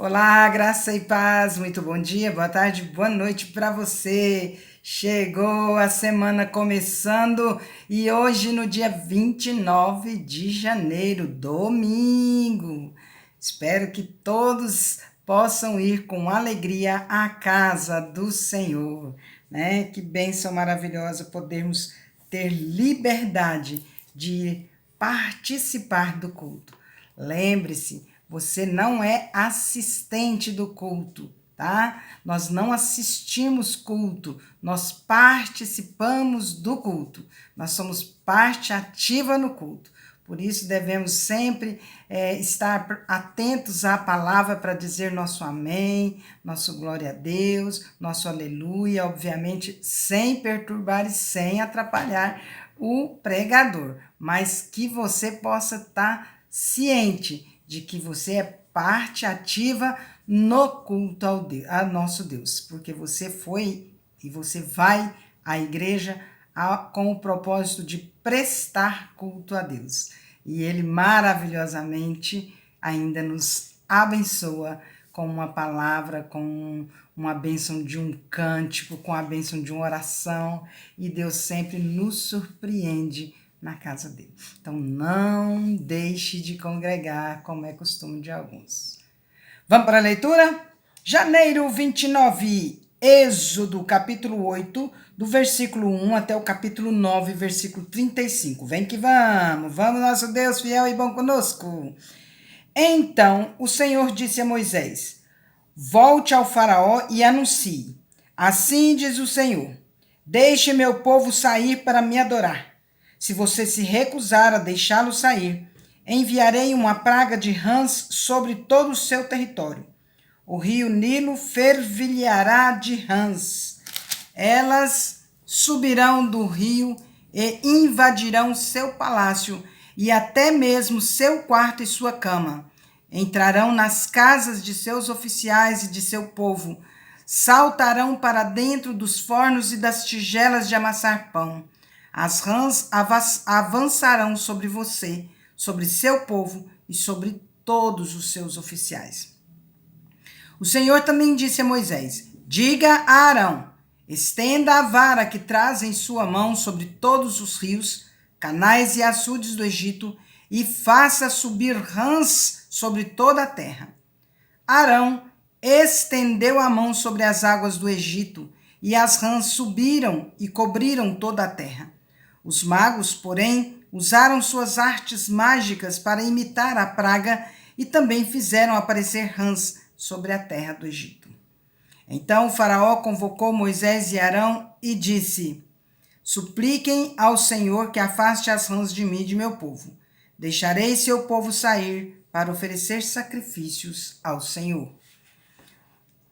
Olá, graça e paz, muito bom dia, boa tarde, boa noite para você. Chegou a semana começando e hoje, no dia 29 de janeiro, domingo. Espero que todos possam ir com alegria à casa do Senhor, né? Que bênção maravilhosa podermos ter liberdade de participar do culto. Lembre-se, você não é assistente do culto, tá? Nós não assistimos culto, nós participamos do culto. Nós somos parte ativa no culto. Por isso devemos sempre estar atentos à palavra para dizer nosso amém, nosso glória a Deus, nosso aleluia, obviamente sem perturbar e sem atrapalhar o pregador, mas que você possa estar ciente de que você é parte ativa no culto a nosso Deus, porque você foi e você vai à igreja com o propósito de prestar culto a Deus. E Ele maravilhosamente ainda nos abençoa com uma palavra, com uma bênção de um cântico, com a bênção de uma oração, e Deus sempre nos surpreende na casa dele. Então não deixe de congregar, como é costume de alguns. Vamos para a leitura? Janeiro 29, Êxodo capítulo 8, do versículo 1 até o capítulo 9, versículo 35. Vem que vamos, nosso Deus fiel e bom conosco. Então o Senhor disse a Moisés: volte ao faraó e anuncie. Assim diz o Senhor: deixe meu povo sair para me adorar. Se você se recusar a deixá-lo sair, enviarei uma praga de rãs sobre todo o seu território. O rio Nilo fervilhará de rãs. Elas subirão do rio e invadirão seu palácio e até mesmo seu quarto e sua cama. Entrarão nas casas de seus oficiais e de seu povo. Saltarão para dentro dos fornos e das tigelas de amassar pão. As rãs avançarão sobre você, sobre seu povo e sobre todos os seus oficiais. O Senhor também disse a Moisés: diga a Arão, estenda a vara que traz em sua mão sobre todos os rios, canais e açudes do Egito, e faça subir rãs sobre toda a terra. Arão estendeu a mão sobre as águas do Egito, e as rãs subiram e cobriram toda a terra. Os magos, porém, usaram suas artes mágicas para imitar a praga e também fizeram aparecer rãs sobre a terra do Egito. Então o faraó convocou Moisés e Arão e disse: supliquem ao Senhor que afaste as rãs de mim e de meu povo. Deixarei seu povo sair para oferecer sacrifícios ao Senhor.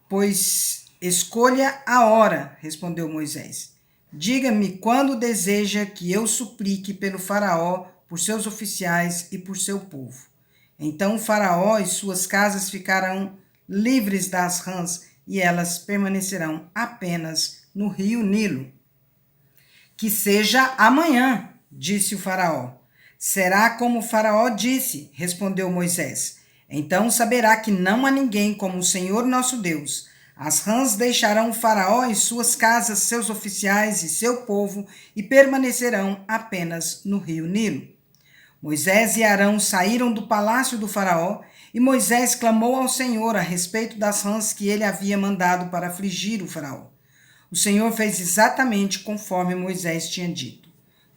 Pois escolha a hora, respondeu Moisés. Diga-me quando deseja que eu suplique pelo faraó, por seus oficiais e por seu povo. Então o faraó e suas casas ficarão livres das rãs e elas permanecerão apenas no rio Nilo. Que seja amanhã, disse o faraó. Será como o faraó disse, respondeu Moisés. Então saberá que não há ninguém como o Senhor nosso Deus. As rãs deixarão o faraó e suas casas, seus oficiais e seu povo, e permanecerão apenas no rio Nilo. Moisés e Arão saíram do palácio do faraó, e Moisés clamou ao Senhor a respeito das rãs que ele havia mandado para afligir o faraó. O Senhor fez exatamente conforme Moisés tinha dito.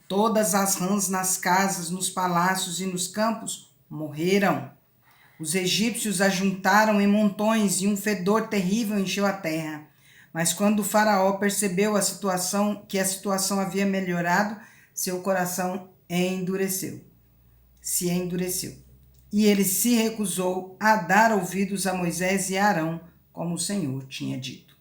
Todas as rãs nas casas, nos palácios e nos campos morreram. Os egípcios ajuntaram em montões e um fedor terrível encheu a terra. Mas quando o faraó percebeu que a situação havia melhorado, seu coração se endureceu. E ele se recusou a dar ouvidos a Moisés e a Arão, como o Senhor tinha dito.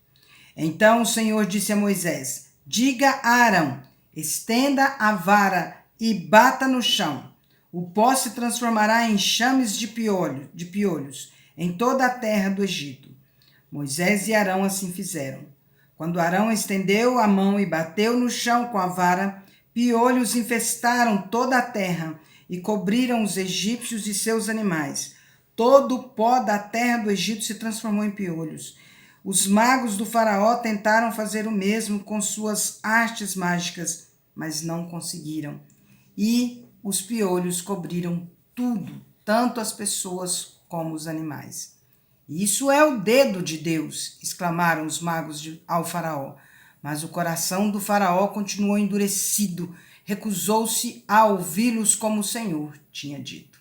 Então o Senhor disse a Moisés: diga a Arão, estenda a vara e bata no chão. O pó se transformará em chames de piolhos em toda a terra do Egito. Moisés e Arão assim fizeram. Quando Arão estendeu a mão e bateu no chão com a vara, piolhos infestaram toda a terra e cobriram os egípcios e seus animais. todo o pó da terra do Egito se transformou em piolhos. Os magos do faraó tentaram fazer o mesmo com suas artes mágicas, mas não conseguiram. E os piolhos cobriram tudo, tanto as pessoas como os animais. Isso é o dedo de Deus, exclamaram os magos ao faraó. Mas o coração do faraó continuou endurecido, recusou-se a ouvi-los como o Senhor tinha dito.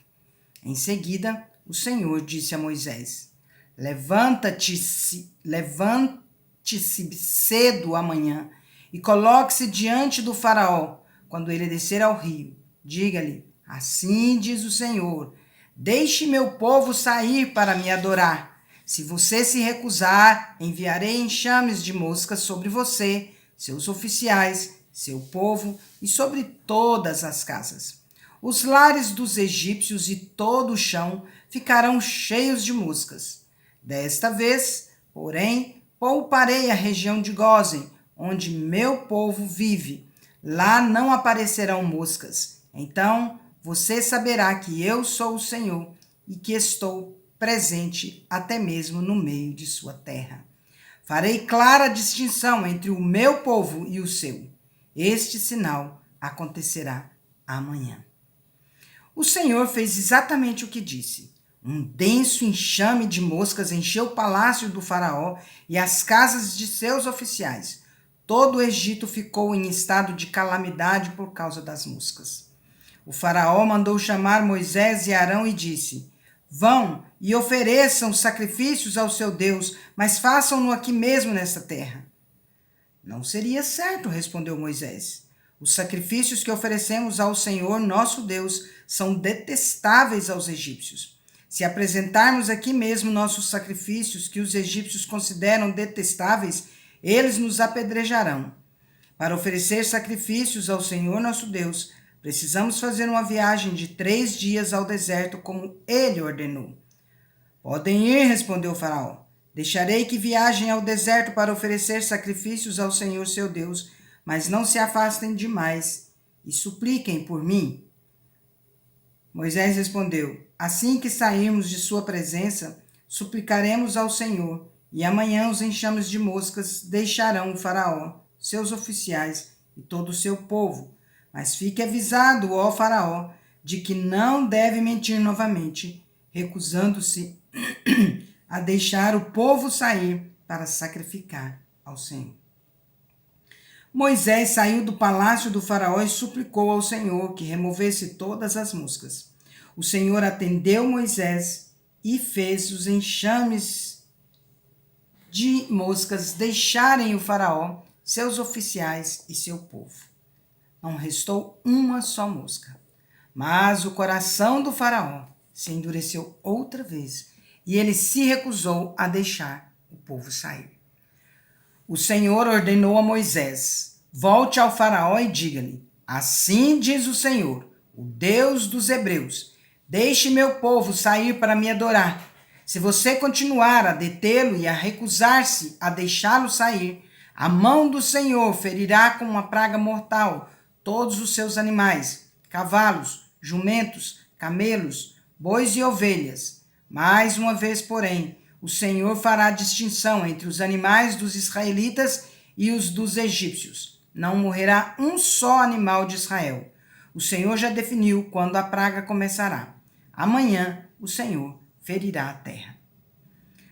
Em seguida, o Senhor disse a Moisés: Levante-se cedo amanhã e coloque-se diante do faraó quando ele descer ao rio. Diga-lhe: assim diz o Senhor, deixe meu povo sair para me adorar. Se você se recusar, enviarei enxames de moscas sobre você, seus oficiais, seu povo e sobre todas as casas. Os lares dos egípcios e todo o chão ficarão cheios de moscas. Desta vez, porém, pouparei a região de Gósen, onde meu povo vive. Lá não aparecerão moscas. Então você saberá que eu sou o Senhor e que estou presente até mesmo no meio de sua terra. Farei clara distinção entre o meu povo e o seu. Este sinal acontecerá amanhã. O Senhor fez exatamente o que disse. Um denso enxame de moscas encheu o palácio do faraó e as casas de seus oficiais. Todo o Egito ficou em estado de calamidade por causa das moscas. O faraó mandou chamar Moisés e Arão e disse: Vão e ofereçam sacrifícios ao seu Deus, mas façam-no aqui mesmo nesta terra. Não seria certo, respondeu Moisés. Os sacrifícios que oferecemos ao Senhor, nosso Deus, são detestáveis aos egípcios. Se apresentarmos aqui mesmo nossos sacrifícios que os egípcios consideram detestáveis, eles nos apedrejarão. Para oferecer sacrifícios ao Senhor, nosso Deus, precisamos fazer uma viagem de 3 dias ao deserto, como ele ordenou. Podem ir, respondeu o faraó. Deixarei que viajem ao deserto para oferecer sacrifícios ao Senhor seu Deus, mas não se afastem demais e supliquem por mim. Moisés respondeu: Assim que sairmos de sua presença, suplicaremos ao Senhor, e amanhã os enxames de moscas deixarão o faraó, seus oficiais e todo o seu povo. Mas fique avisado, ó faraó, de que não deve mentir novamente, recusando-se a deixar o povo sair para sacrificar ao Senhor. Moisés saiu do palácio do faraó e suplicou ao Senhor que removesse todas as moscas. O Senhor atendeu Moisés e fez os enxames de moscas deixarem o faraó, seus oficiais e seu povo. Não restou uma só mosca. Mas o coração do faraó se endureceu outra vez e ele se recusou a deixar o povo sair. O Senhor ordenou a Moisés: Volte ao faraó e diga-lhe: Assim diz o Senhor, o Deus dos hebreus, deixe meu povo sair para me adorar. Se você continuar a detê-lo e a recusar-se a deixá-lo sair, a mão do Senhor ferirá com uma praga mortal todos os seus animais, cavalos, jumentos, camelos, bois e ovelhas. Mais uma vez, porém, o Senhor fará distinção entre os animais dos israelitas e os dos egípcios. Não morrerá um só animal de Israel. O Senhor já definiu quando a praga começará. Amanhã o Senhor ferirá a terra.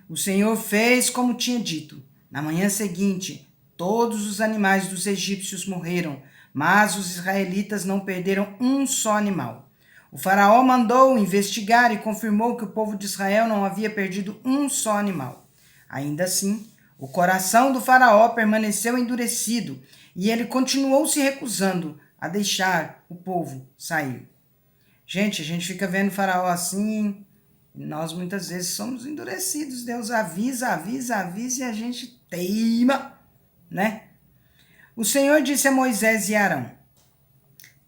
O Senhor fez como tinha dito. Na manhã seguinte, todos os animais dos egípcios morreram, mas os israelitas não perderam um só animal. O faraó mandou investigar e confirmou que o povo de Israel não havia perdido um só animal. Ainda assim, o coração do faraó permaneceu endurecido e ele continuou se recusando a deixar o povo sair. Gente, a gente fica vendo o faraó assim, e nós muitas vezes somos endurecidos. Deus avisa e a gente teima, né? O Senhor disse a Moisés e Arão: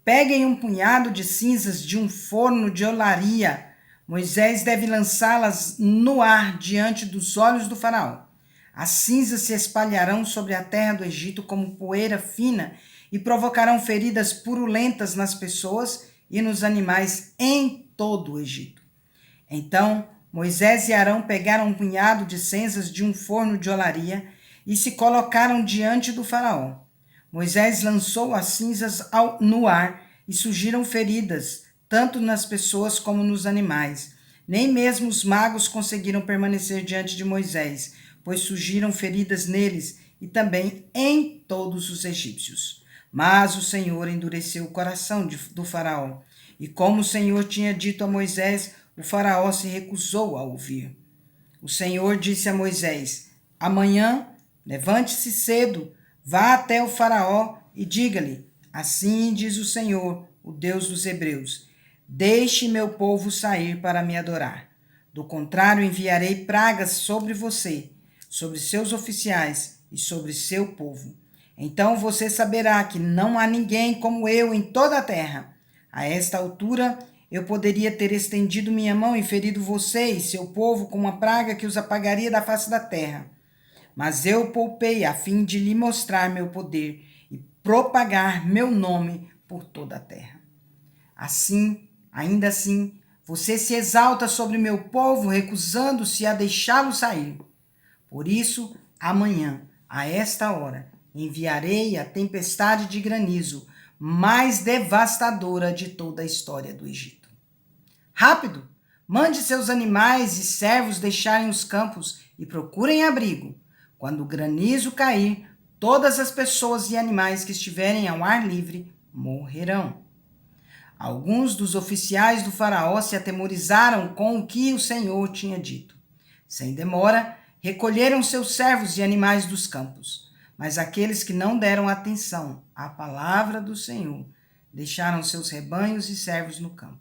Peguem um punhado de cinzas de um forno de olaria. Moisés deve lançá-las no ar diante dos olhos do faraó. As cinzas se espalharão sobre a terra do Egito como poeira fina e provocarão feridas purulentas nas pessoas e nos animais em todo o Egito. Então Moisés e Arão pegaram um punhado de cinzas de um forno de olaria e se colocaram diante do faraó. Moisés lançou as cinzas no ar e surgiram feridas, tanto nas pessoas como nos animais. Nem mesmo os magos conseguiram permanecer diante de Moisés, pois surgiram feridas neles e também em todos os egípcios. Mas o Senhor endureceu o coração do faraó, e como o Senhor tinha dito a Moisés, o faraó se recusou a ouvir. O Senhor disse a Moisés: amanhã, levante-se cedo, vá até o faraó e diga-lhe: assim diz o Senhor, o Deus dos hebreus: deixe meu povo sair para me adorar. Do contrário, enviarei pragas sobre você, sobre seus oficiais e sobre seu povo. Então você saberá que não há ninguém como eu em toda a terra. A esta altura, eu poderia ter estendido minha mão e ferido você e seu povo com uma praga que os apagaria da face da terra. Mas eu poupei a fim de lhe mostrar meu poder e propagar meu nome por toda a terra. Assim, ainda assim, você se exalta sobre meu povo, recusando-se a deixá-lo sair. Por isso, amanhã, a esta hora, enviarei a tempestade de granizo mais devastadora de toda a história do Egito. Rápido! Mande seus animais e servos deixarem os campos e procurem abrigo. Quando o granizo cair, todas as pessoas e animais que estiverem ao ar livre morrerão. Alguns dos oficiais do faraó se atemorizaram com o que o Senhor tinha dito. Sem demora, recolheram seus servos e animais dos campos. Mas aqueles que não deram atenção à palavra do Senhor deixaram seus rebanhos e servos no campo.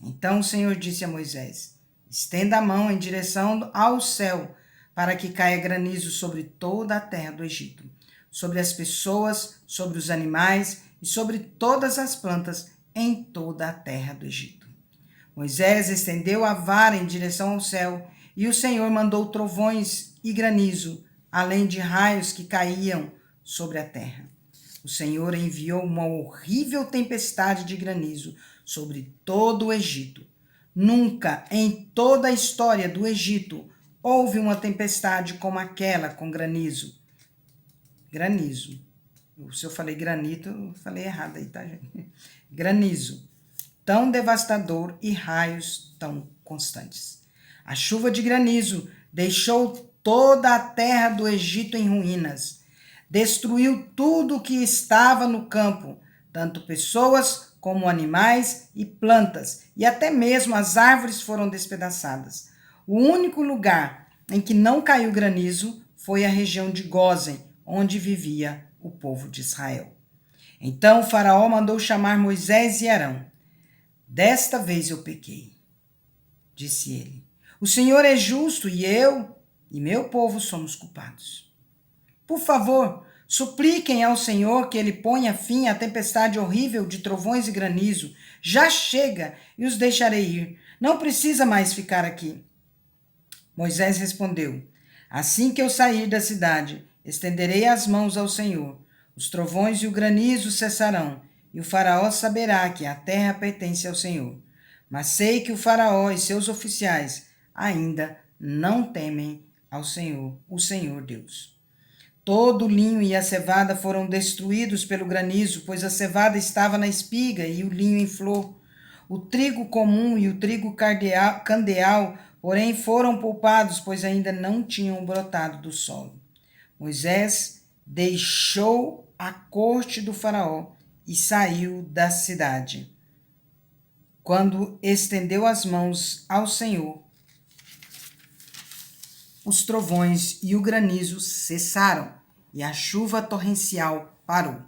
Então o Senhor disse a Moisés: estenda a mão em direção ao céu, para que caia granizo sobre toda a terra do Egito, sobre as pessoas, sobre os animais e sobre todas as plantas em toda a terra do Egito. Moisés estendeu a vara em direção ao céu, e o Senhor mandou trovões e granizo, além de raios que caíam sobre a terra. O Senhor enviou uma horrível tempestade de granizo sobre todo o Egito. Nunca em toda a história do Egito houve uma tempestade como aquela com granizo. Granizo. Se eu falei granito, eu falei errado aí, tá, gente? Granizo. Tão devastador e raios tão constantes. A chuva de granizo deixou toda a terra do Egito em ruínas. Destruiu tudo o que estava no campo, tanto pessoas como animais e plantas, e até mesmo as árvores foram despedaçadas. O único lugar em que não caiu granizo foi a região de Gósen, onde vivia o povo de Israel. Então o faraó mandou chamar Moisés e Arão. Desta vez eu pequei, disse ele. O Senhor é justo e eu e meu povo somos culpados. Por favor, supliquem ao Senhor que ele ponha fim à tempestade horrível de trovões e granizo. Já chega e os deixarei ir. Não precisa mais ficar aqui. Moisés respondeu: assim que eu sair da cidade, estenderei as mãos ao Senhor. Os trovões e o granizo cessarão, e o faraó saberá que a terra pertence ao Senhor. Mas sei que o faraó e seus oficiais ainda não temem ao Senhor, o Senhor Deus. Todo o linho e a cevada foram destruídos pelo granizo, pois a cevada estava na espiga e o linho em flor. O trigo comum e o trigo candeal, porém, foram poupados, pois ainda não tinham brotado do solo. Moisés deixou a corte do faraó e saiu da cidade. Quando estendeu as mãos ao Senhor, os trovões e o granizo cessaram e a chuva torrencial parou.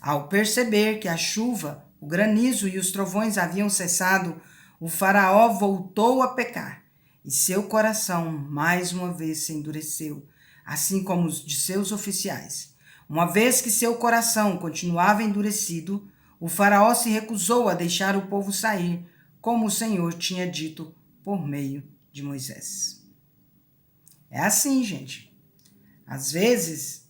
Ao perceber que a chuva, o granizo e os trovões haviam cessado, o faraó voltou a pecar e seu coração mais uma vez se endureceu, assim como os de seus oficiais. Uma vez que seu coração continuava endurecido, o faraó se recusou a deixar o povo sair, como o Senhor tinha dito por meio de Moisés. É assim, gente. Às vezes,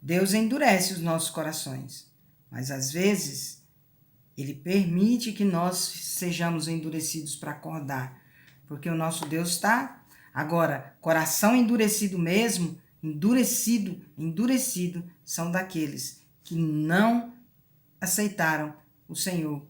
Deus endurece os nossos corações, mas às vezes, Ele permite que nós sejamos endurecidos para acordar, porque o nosso Deus está. Agora, coração endurecido mesmo, endurecido, são daqueles que não aceitaram o Senhor,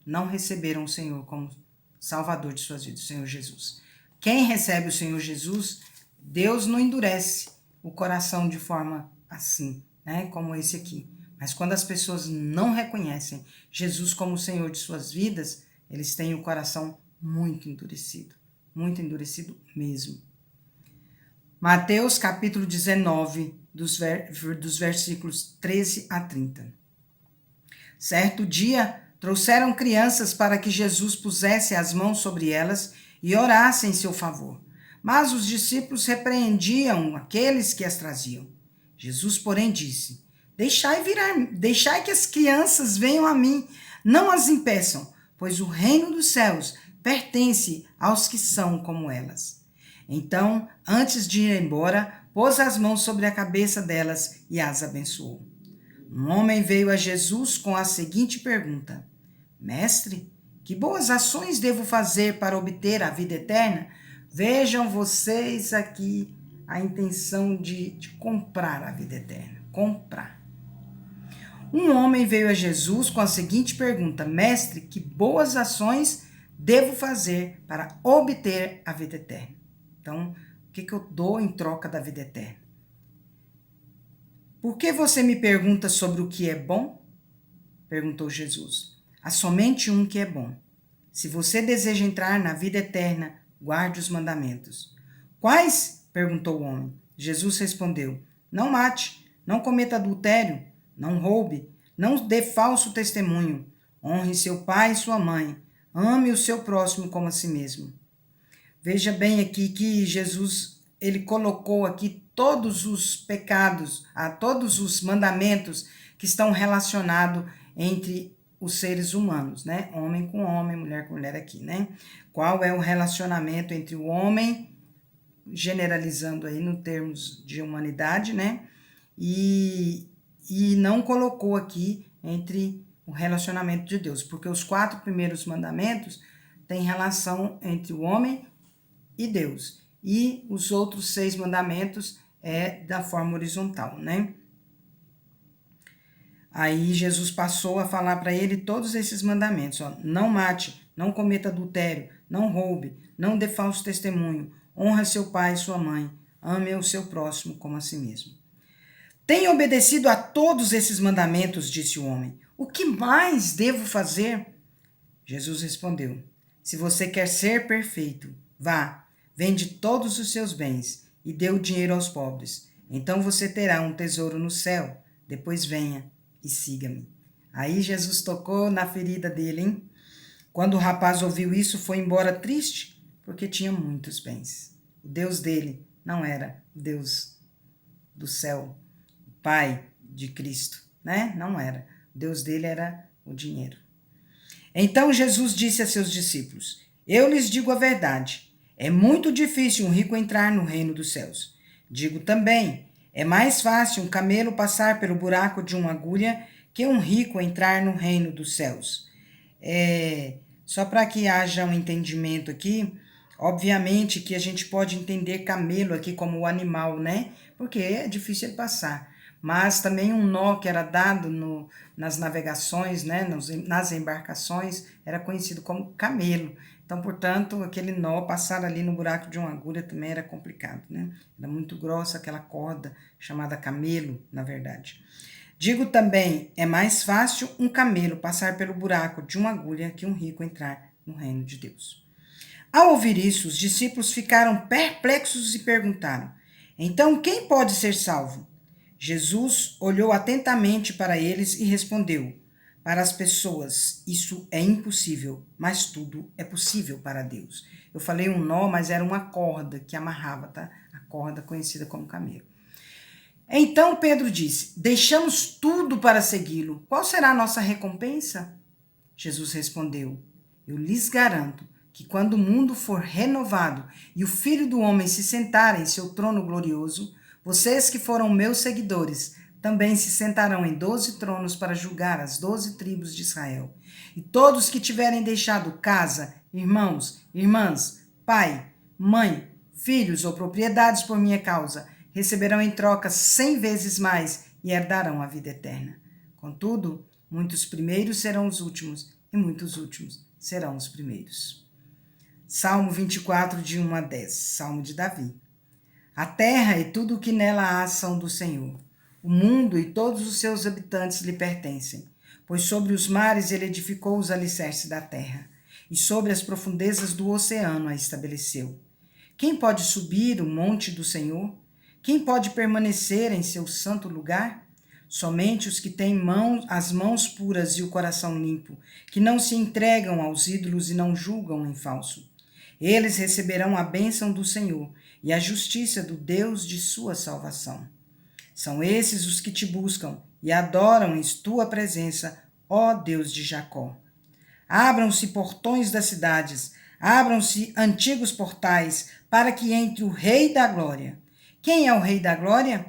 não receberam o Senhor como Salvador de suas vidas, o Senhor Jesus. Quem recebe o Senhor Jesus, Deus não endurece o coração de forma assim, né, como esse aqui. Mas quando as pessoas não reconhecem Jesus como o Senhor de suas vidas, eles têm o coração muito endurecido mesmo. Mateus capítulo 19, dos versículos 13 a 30. Certo dia, trouxeram crianças para que Jesus pusesse as mãos sobre elas e orasse em seu favor. Mas os discípulos repreendiam aqueles que as traziam. Jesus, porém, disse: Deixai que as crianças venham a mim, não as impeçam, pois o reino dos céus pertence aos que são como elas. Então, antes de ir embora, pôs as mãos sobre a cabeça delas e as abençoou. Um homem veio a Jesus com a seguinte pergunta: Mestre, que boas ações devo fazer para obter a vida eterna? Vejam vocês aqui a intenção de comprar a vida eterna. Comprar. Um homem veio a Jesus com a seguinte pergunta: Mestre, que boas ações devo fazer para obter a vida eterna? Então, o que eu dou em troca da vida eterna? Por que você me pergunta sobre o que é bom? Perguntou Jesus. Há somente um que é bom. Se você deseja entrar na vida eterna, guarde os mandamentos. Quais? Perguntou o homem. Jesus respondeu: Não mate, não cometa adultério, não roube, não dê falso testemunho, honre seu pai e sua mãe, ame o seu próximo como a si mesmo. Veja bem aqui que Jesus, ele colocou aqui todos os pecados, todos os mandamentos que estão relacionados entre os seres humanos, né? Homem com homem, mulher com mulher aqui, né? Qual é o relacionamento entre o homem, generalizando aí no termos de humanidade, né? E não colocou aqui entre o relacionamento de Deus, porque os 4 primeiros mandamentos têm relação entre o homem e Deus. E os outros 6 mandamentos é da forma horizontal, né? Aí Jesus passou a falar para ele todos esses mandamentos, ó: não mate, não cometa adultério, não roube, não dê falso testemunho, honra seu pai e sua mãe, ame o seu próximo como a si mesmo. Tenho obedecido a todos esses mandamentos, disse o homem. O que mais devo fazer? Jesus respondeu: se você quer ser perfeito, vá, vende todos os seus bens e dê o dinheiro aos pobres. Então você terá um tesouro no céu. Depois venha e siga-me. Aí Jesus tocou na ferida dele, hein? Quando o rapaz ouviu isso, foi embora triste, porque tinha muitos bens. O Deus dele não era o Deus do céu, o Pai de Cristo, né? Não era. O Deus dele era o dinheiro. Então Jesus disse a seus discípulos: eu lhes digo a verdade, é muito difícil um rico entrar no reino dos céus. Digo também, é mais fácil um camelo passar pelo buraco de uma agulha que um rico entrar no reino dos céus. Só para que haja um entendimento aqui, obviamente que a gente pode entender camelo aqui como o animal, né? Porque é difícil ele passar. Mas também um nó que era dado nas navegações, né? Nas embarcações, era conhecido como camelo. Então, portanto, aquele nó passar ali no buraco de uma agulha também era complicado, né? Era muito grossa aquela corda chamada camelo, na verdade. Digo também, é mais fácil um camelo passar pelo buraco de uma agulha que um rico entrar no reino de Deus. Ao ouvir isso, os discípulos ficaram perplexos e perguntaram: então quem pode ser salvo? Jesus olhou atentamente para eles e respondeu: para as pessoas isso é impossível, mas tudo é possível para Deus. Eu falei um nó, mas era uma corda que amarrava, tá? A corda conhecida como camelo. Então Pedro disse: deixamos tudo para segui-lo. Qual será a nossa recompensa? Jesus respondeu: eu lhes garanto que quando o mundo for renovado e o Filho do Homem se sentar em seu trono glorioso, vocês que foram meus seguidores também se sentarão em 12 tronos para julgar as 12 tribos de Israel. E todos que tiverem deixado casa, irmãos, irmãs, pai, mãe, filhos ou propriedades por minha causa, receberão em troca 100 vezes mais e herdarão a vida eterna. Contudo, muitos primeiros serão os últimos e muitos últimos serão os primeiros. Salmo 24, de 1 a 10, Salmo de Davi. A terra e tudo o que nela há são do Senhor. O mundo e todos os seus habitantes lhe pertencem, pois sobre os mares ele edificou os alicerces da terra, e sobre as profundezas do oceano a estabeleceu. Quem pode subir o monte do Senhor? Quem pode permanecer em seu santo lugar? Somente os que têm as mãos puras e o coração limpo, que não se entregam aos ídolos e não julgam em falso. Eles receberão a bênção do Senhor e a justiça do Deus de sua salvação. São esses os que te buscam e adoram em tua presença, ó Deus de Jacó. Abram-se portões das cidades, abram-se antigos portais, para que entre o Rei da Glória. Quem é o Rei da Glória?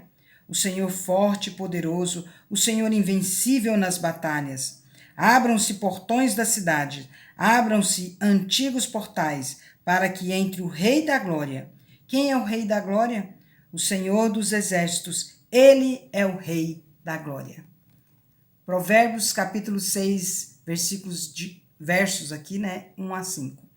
O Senhor forte e poderoso, o Senhor invencível nas batalhas. Abram-se portões da cidade, abram-se antigos portais, para que entre o Rei da Glória. Quem é o Rei da Glória? O Senhor dos Exércitos, ele é o Rei da Glória. Provérbios capítulo 6, versos aqui, 1 a 5.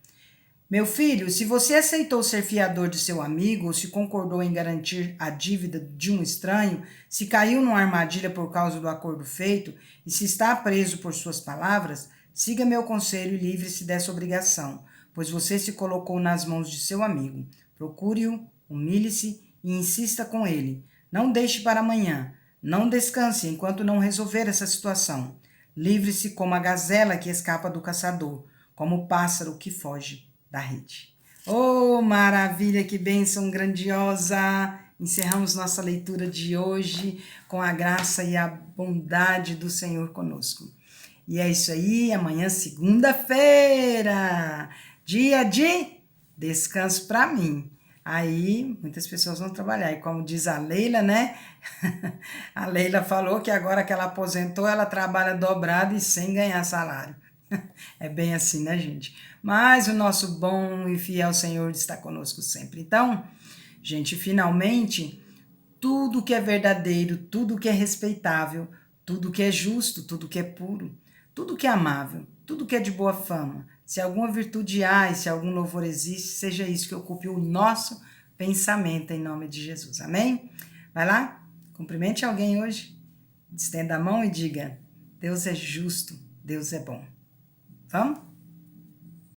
Meu filho, se você aceitou ser fiador de seu amigo, ou se concordou em garantir a dívida de um estranho, se caiu numa armadilha por causa do acordo feito e se está preso por suas palavras, siga meu conselho e livre-se dessa obrigação, pois você se colocou nas mãos de seu amigo. Procure-o, humilhe-se e insista com ele. Não deixe para amanhã. Não descanse enquanto não resolver essa situação. Livre-se como a gazela que escapa do caçador, como o pássaro que foge da rede. Oh, maravilha, que bênção grandiosa! Encerramos nossa leitura de hoje com a graça e a bondade do Senhor conosco. E é isso aí, amanhã, segunda-feira, dia de descanso para mim. Aí, muitas pessoas vão trabalhar. E como diz a Leila, né? A Leila falou que agora que ela aposentou, ela trabalha dobrado e sem ganhar salário. É bem assim, né, gente? Mas o nosso bom e fiel Senhor está conosco sempre. Então, gente, finalmente, tudo que é verdadeiro, tudo que é respeitável, tudo que é justo, tudo que é puro, tudo que é amável, tudo que é de boa fama, se alguma virtude há e se algum louvor existe, seja isso que ocupe o nosso pensamento em nome de Jesus. Amém? Vai lá, cumprimente alguém hoje, estenda a mão e diga: Deus é justo, Deus é bom. Vamos?